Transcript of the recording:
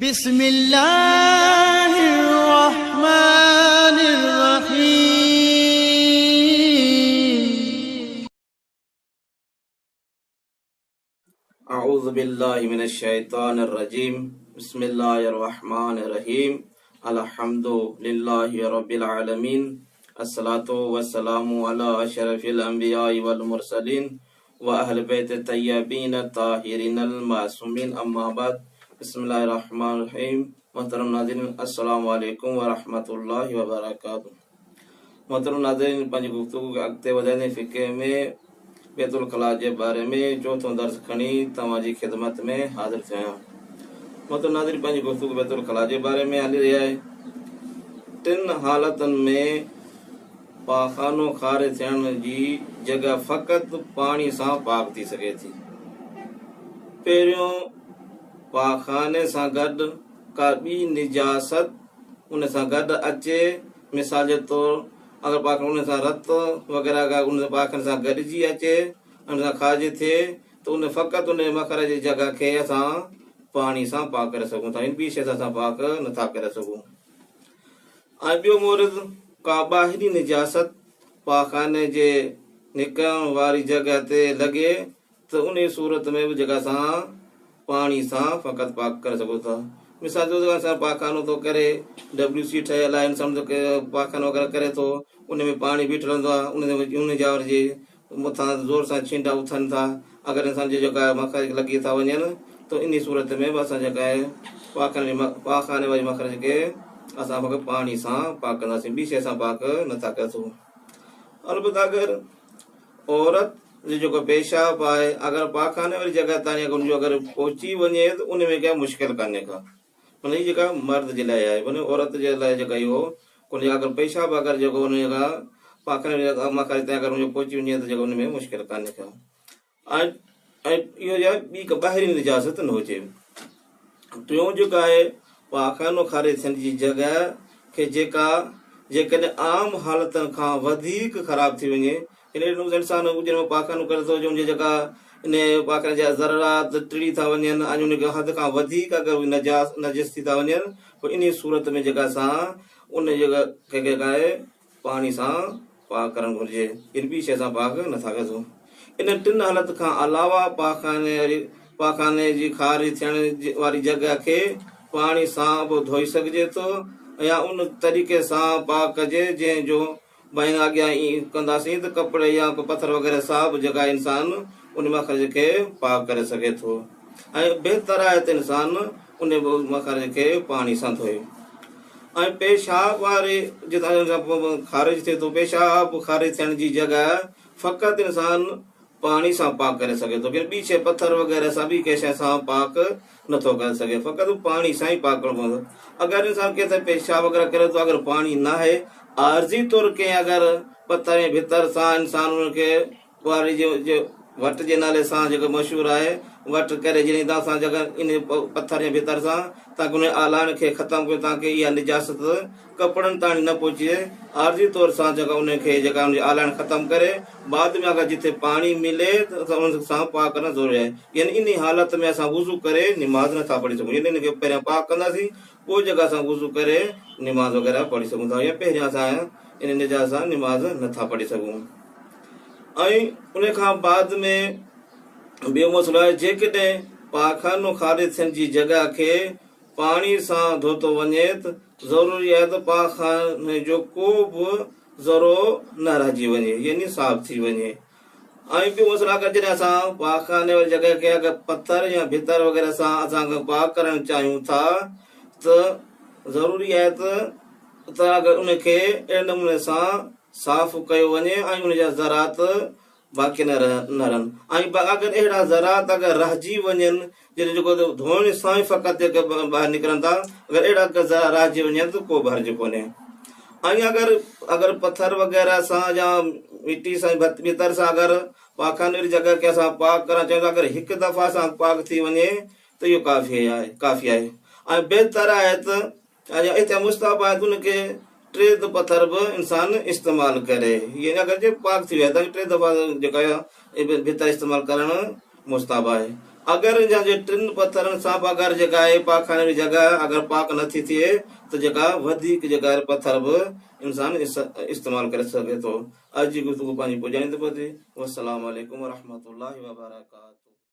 بسم الله الرحمن الرحيم. أعوذ بالله من الشيطان الرجيم. بسم الله الرحمن الرحيم. الحمد لله رب العالمين. الصلاة والسلام على أشرف الأنبياء والمرسلين وأهل بيت الطيبين الطاهرين المعصومين. أما بعد. बिस्मिल्लाहिर्रहमानिर्रहीम। मोहतरम नाज़रीन, अस्सलामु अलैकुम वरहमतुल्लाहि वबरकातुहू। मोहतरम नाज़रीन, पंहिंजी गुफ़्तगू खे अॻिते वधाईंदे फ़िक़्ह में बैतुल ख़ला जे बारे में चौथों दर्स खणी तव्हांजी ख़िदमत में हाज़िर थियो आहियां। मोहतरम नाज़रीन, पंहिंजी गुफ़्तगू बैतुल ख़ला जे बारे में हली रही आहे। टिनि हालतुनि में पाखानो ख़ारिज थियण जी जॻह फ़क़ति पाणी सां पाक थी सघे थी। पहिरियों, पाखाने सां गॾु का ॿी निजासत उन सां गॾु अचे। मिसाल जे तौरु अगरि पाखन उन सां रत वग़ैरह का उन पाखन सां गॾिजी अचे, उन सां ख़ारिज थिए त उन फ़क़ति उन मखरज जी जॻह खे असां पाणी सां पाक करे सघूं था। इन ॿी शइ सां असां पाक नथा करे सघूं। ऐं ॿियो मोर्द, का ॿाहिरी निजासत पाखाने जे निकिरण वारी जॻह ते लॻे त उन सूरत में बि जेका असां पाणी सां फ़क़ति पाक करे सघूं था। मिसाल जो असां पाखानो थो करे, WC ठहियल आहे, सम्झो के पाखानो वग़ैरह करे थो, उन में पाणी बीठ रहंदो आहे, उन जा जे मथां ज़ोर सां छींटा उथनि था, अगरि इंसान जी जेका मखरज लॻी था वञनि त इन सूरत में बि असां जेका आहे पाखाने वारी मखरज खे असां पाणी सां पाक कंदासीं, ॿी शइ सां पाक नथा करे सघूं। अलबत्ता अगरि औरत जेको पेशाब आहे अगरि पाखाने वारी जॻह ताईं उनजो अगरि पहुची वञे त उन में का मुश्किल कान्हे का, माना हीअ जेका मर्द जे लाइ आहे, माना औरत जे लाइ जेका इहो कोन्हे। अगरि पेशाब अगरि जेको उन जेका पाखाने मखरज ताईं अगरि उनजो पहुची वञे त जेको उन में मुश्किल कान्हे का। ऐं इहो ॿी का ॿाहिरी निजासत न हुजे। टियों जेका आहे, पाखानो ख़ारिज थियण जी जॻह खे जेका जेकॾहिं आम हालतुनि खां वधीक ख़राब थी वञे, इंसान में पाखानो करे थो उनजी जेका इन पाखाने जा ज़रात टिड़ी था वञनि ऐं उनखे हद खां वधीक अगरि नजिस थी था वञनि, पोइ इन सूरत में जेका असां उन जॻह खे जेका आहे पाणी सां पाक करणु घुरिजे। इन ॿी शइ सां पाक नथा करे सघूं। इन टिनि हालत खां अलावा पाखाने जी ख़ारिज थियण वारी जॻह खे पाणी सां बि धोई सघिजे थो या उन तरीक़े सां पाक कजे जंहिंजो भाई अॻियां कंदासीं त कपिड़े या पत्थर वग़ैरह सां बि जेका इंसान उन मखरज खे पाक करे सघे थो। ऐं बहितर आहे त इंसान उन मखरज खे पाणी सां धोए। ऐं पेशाब वारे जितां ख़ारिज थिए थो, पेशाब ख़ारिज थियण जी जॻह फ़क़ति इंसान पाणी सां पाक करे सघे थो, ॿी शइ पत्थर वग़ैरह सां ॿी कंहिं शइ सां पाक नथो करे सघे, फ़क़ति पाणी सां ई पाक करणो पवंदो। अगरि इंसान कंहिं पेशाब वग़ैरह करे थो, अगरि पाणी न आहे, आरज़ी तौर कंहिं अगरि पत्थर जे भितर सां इंसान उनखे वारी जो वट जे नाले सां जेको मशहूरु आहे वट करे जॾहिं तव्हां जेका इन पत्थर जे भितर सां ताकी उन आलान खे ख़तमु कयो, तव्हांखे इहा निजासत कपिड़नि ताईं न पहुचे, आरज़ी तौर सां जेका उनखे जेका उनजी आलान ख़तमु करे बाद में अगरि जिथे पाणी मिले त उन सां पाक करणु ज़रूरी आहे। यानी इन हालत में असां वुज़ू करे निमाज़ नथा पढ़ी सघूं, यानी इनखे पहिरियां पाक कंदासीं, पोइ जेका असां वुज़ू करे निमाज़ वग़ैरह पढ़ी सघूं था, या पहिरियां असां इन निजात सां निमाज़ नथा पढ़ी सघूं। ऐं उन खां बाद में ॿियो मसइलो आहे, जेकॾहिं पाखानो ख़ारिज थियण जी जॻह खे पाणी सां धोतो वञे त ज़रूरी आहे त पाखाने जो को बि ज़रो न रहिजी वञे, यानी साफ़ थी वञे। ऐं ॿियो मसइलो, अगरि जॾहिं असां पाखाने वारी जॻह खे अगरि पत्थर या भितर वग़ैरह सां असां पाक करणु चाहियूं था त ज़रूरी आहे त अगरि उनखे अहिड़े नमूने सां साफ़ कयो वञे ऐं उनजा ज़रात बाक़ी न रहनि। ऐं अगरि अहिड़ा ज़रात अगरि रहिजी वञनि जॾहिं जेको धोइण सां ई फ़क़ति जेके ॿाहिरि निकिरनि था, अगरि अहिड़ा रहिजी वञनि त को भर्ज कोन्हे। ऐं अगरि पत्थर वग़ैरह सां या मिटी सां भीतर सां अगरि पाखाने वारी जॻह खे असां पाक करणु चाहियूं था, अगरि हिकु दफ़ा सां पाक थी वञे त इहो काफ़ी आहे। ऐं बहितर आहे त हिते मुस्ताहब आहे त उनखे 3 पत्थर बि इंसान इस्तेमालु करे, यानी अगरि जे पाक थी वियो आहे त 3 दफ़ा जेका भितर इस्तेमालु करणु मुस्ताहब आहे। अगरि जे टिन पत्थरनि सां अगरि जेका आहे पाखाने जी जॻह अगरि पाक नथी थिए त जेका वधीक जेका पत्थर बि इंसान इस्तेमाल करे सघे थो। अॼु जी गुफ़्तगू पंहिंजी पुॼाणी थो पवे। वस्सलाम वालेकुम वरहमतुल्लाहि वबरकातुहू।